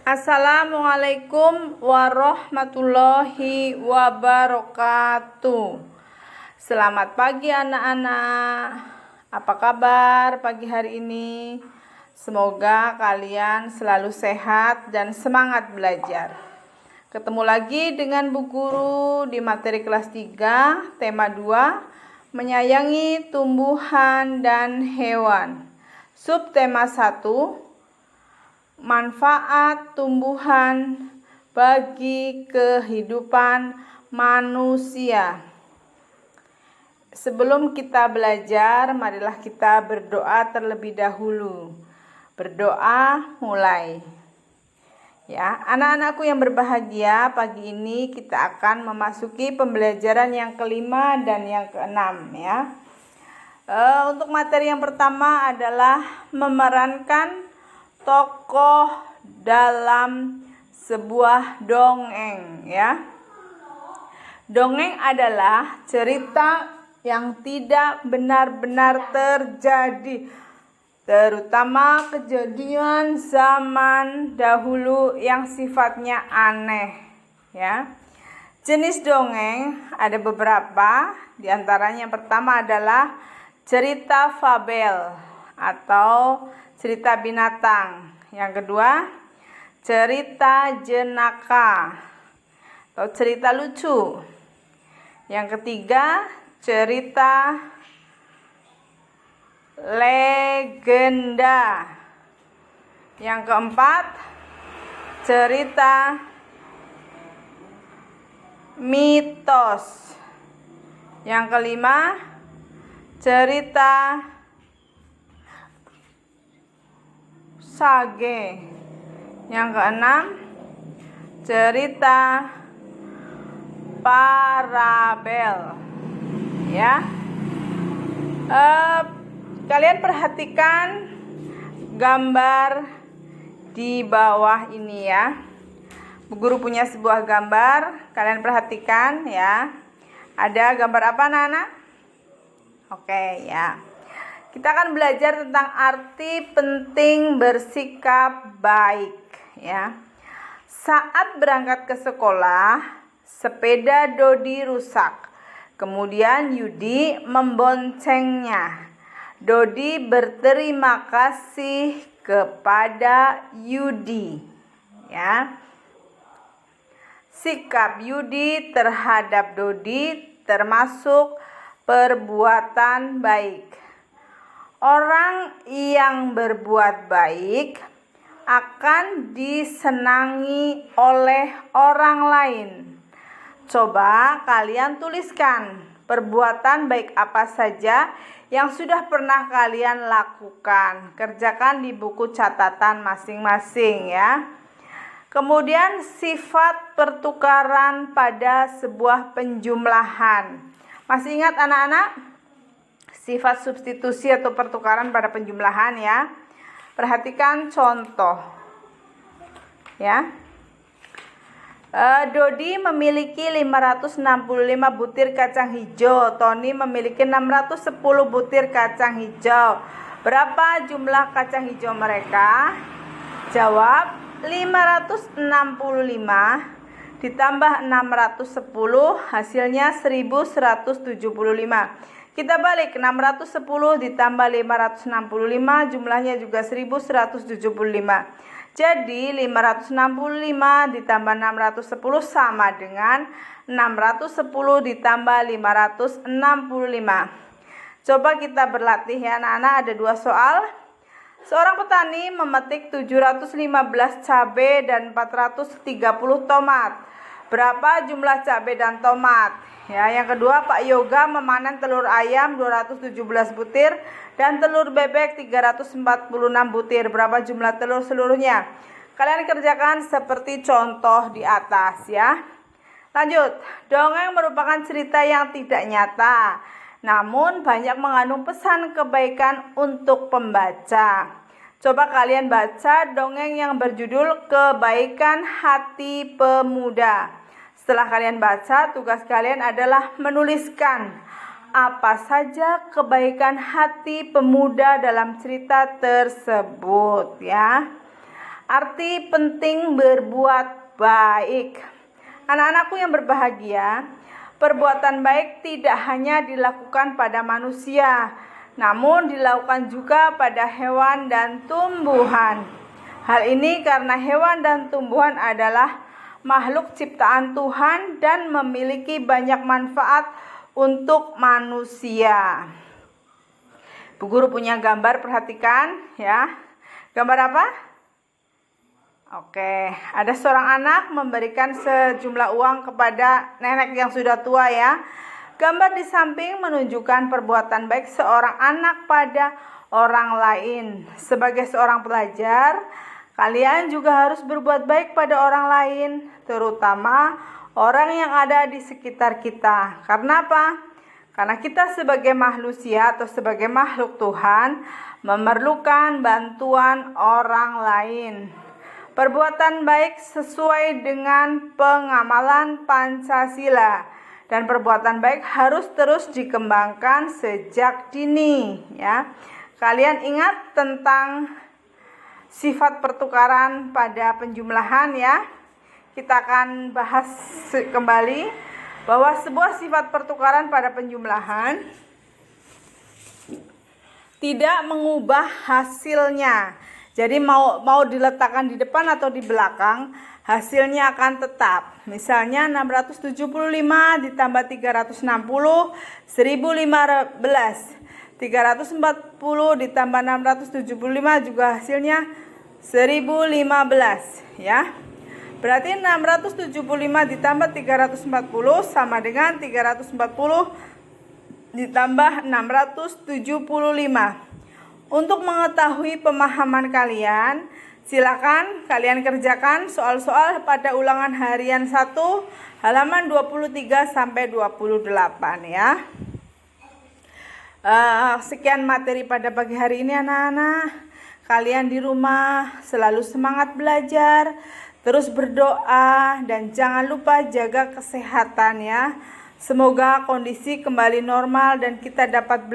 Assalamualaikum warahmatullahi wabarakatuh. Selamat pagi anak-anak. Apa kabar pagi hari ini? Semoga kalian selalu sehat dan semangat belajar. Ketemu lagi dengan Bu Guru di materi kelas 3, tema 2, menyayangi tumbuhan dan hewan. Subtema 1, manfaat tumbuhan bagi kehidupan manusia. Sebelum kita belajar, marilah kita berdoa terlebih dahulu. Berdoa mulai. Ya, anak-anakku yang berbahagia, pagi ini kita akan memasuki pembelajaran yang kelima dan yang keenam ya. Untuk materi yang pertama adalah memerankan tokoh dalam sebuah dongeng ya. Dongeng adalah cerita yang tidak benar-benar terjadi, terutama kejadian zaman dahulu yang sifatnya aneh ya. Jenis dongeng ada beberapa, diantaranya yang pertama adalah cerita fabel atau cerita binatang. Yang kedua, cerita jenaka atau cerita lucu. Yang ketiga, cerita legenda. Yang keempat, cerita mitos. Yang kelima, cerita sage. Yang keenam, cerita parabel ya. Kalian perhatikan gambar di bawah ini ya. Bu Guru punya sebuah gambar, kalian perhatikan ya. Ada gambar apa anak-anak? Oke ya. Kita akan belajar tentang arti penting bersikap baik ya. Saat berangkat ke sekolah, sepeda Dodi rusak. Kemudian Yudi memboncengnya. Dodi berterima kasih kepada Yudi ya. Sikap Yudi terhadap Dodi termasuk perbuatan baik. Orang yang berbuat baik akan disenangi oleh orang lain. Coba kalian tuliskan perbuatan baik apa saja yang sudah pernah kalian lakukan. Kerjakan di buku catatan masing-masing ya. Kemudian sifat pertukaran pada sebuah penjumlahan. Masih ingat anak-anak? Sifat substitusi atau pertukaran pada penjumlahan ya. Perhatikan contoh ya. Dodi memiliki 565 butir kacang hijau. Tony memiliki 610 butir kacang hijau. Berapa jumlah kacang hijau mereka? Jawab, 565 ditambah 610 hasilnya 1175. Kita balik, 610 ditambah 565 jumlahnya juga 1175. Jadi 565 ditambah 610 sama dengan 610 ditambah 565. Coba kita berlatih ya anak-anak, ada 2 soal. Seorang petani memetik 715 cabai dan 430 tomat. Berapa jumlah cabai dan tomat? Ya, yang kedua, Pak Yoga memanen telur ayam 217 butir dan telur bebek 346 butir. Berapa jumlah telur seluruhnya? Kalian kerjakan seperti contoh di atas ya. Lanjut, dongeng merupakan cerita yang tidak nyata, namun banyak mengandung pesan kebaikan untuk pembaca. Coba kalian baca dongeng yang berjudul Kebaikan Hati Pemuda. Setelah kalian baca, tugas kalian adalah menuliskan apa saja kebaikan hati pemuda dalam cerita tersebut ya. Arti penting berbuat baik. Anak-anakku yang berbahagia, perbuatan baik tidak hanya dilakukan pada manusia, namun dilakukan juga pada hewan dan tumbuhan. Hal ini karena hewan dan tumbuhan adalah makhluk ciptaan Tuhan dan memiliki banyak manfaat untuk manusia. Bu Guru punya gambar, perhatikan ya. Gambar apa? Oke, ada seorang anak memberikan sejumlah uang kepada nenek yang sudah tua ya. Gambar di samping menunjukkan perbuatan baik seorang anak pada orang lain. Sebagai seorang pelajar, kalian juga harus berbuat baik pada orang lain, terutama orang yang ada di sekitar kita. Karena apa? Karena kita sebagai manusia atau sebagai makhluk Tuhan memerlukan bantuan orang lain. Perbuatan baik sesuai dengan pengamalan Pancasila, dan perbuatan baik harus terus dikembangkan sejak dini ya. Kalian ingat tentang sifat pertukaran pada penjumlahan ya. Kita akan bahas kembali bahwa sebuah sifat pertukaran pada penjumlahan tidak mengubah hasilnya. Jadi mau diletakkan di depan atau di belakang, hasilnya akan tetap. Misalnya 675 ditambah 360, 1015. 340 ditambah 675 juga hasilnya 1015 ya. Berarti 675 ditambah 340 sama dengan 340 ditambah 675. Untuk mengetahui pemahaman kalian, silakan kalian kerjakan soal-soal pada ulangan harian 1 halaman 23 sampai 28 ya. Sekian materi pada pagi hari ini anak-anak. Kalian di rumah selalu semangat belajar, terus berdoa, dan jangan lupa jaga kesehatan ya. Semoga kondisi kembali normal dan kita dapat belajar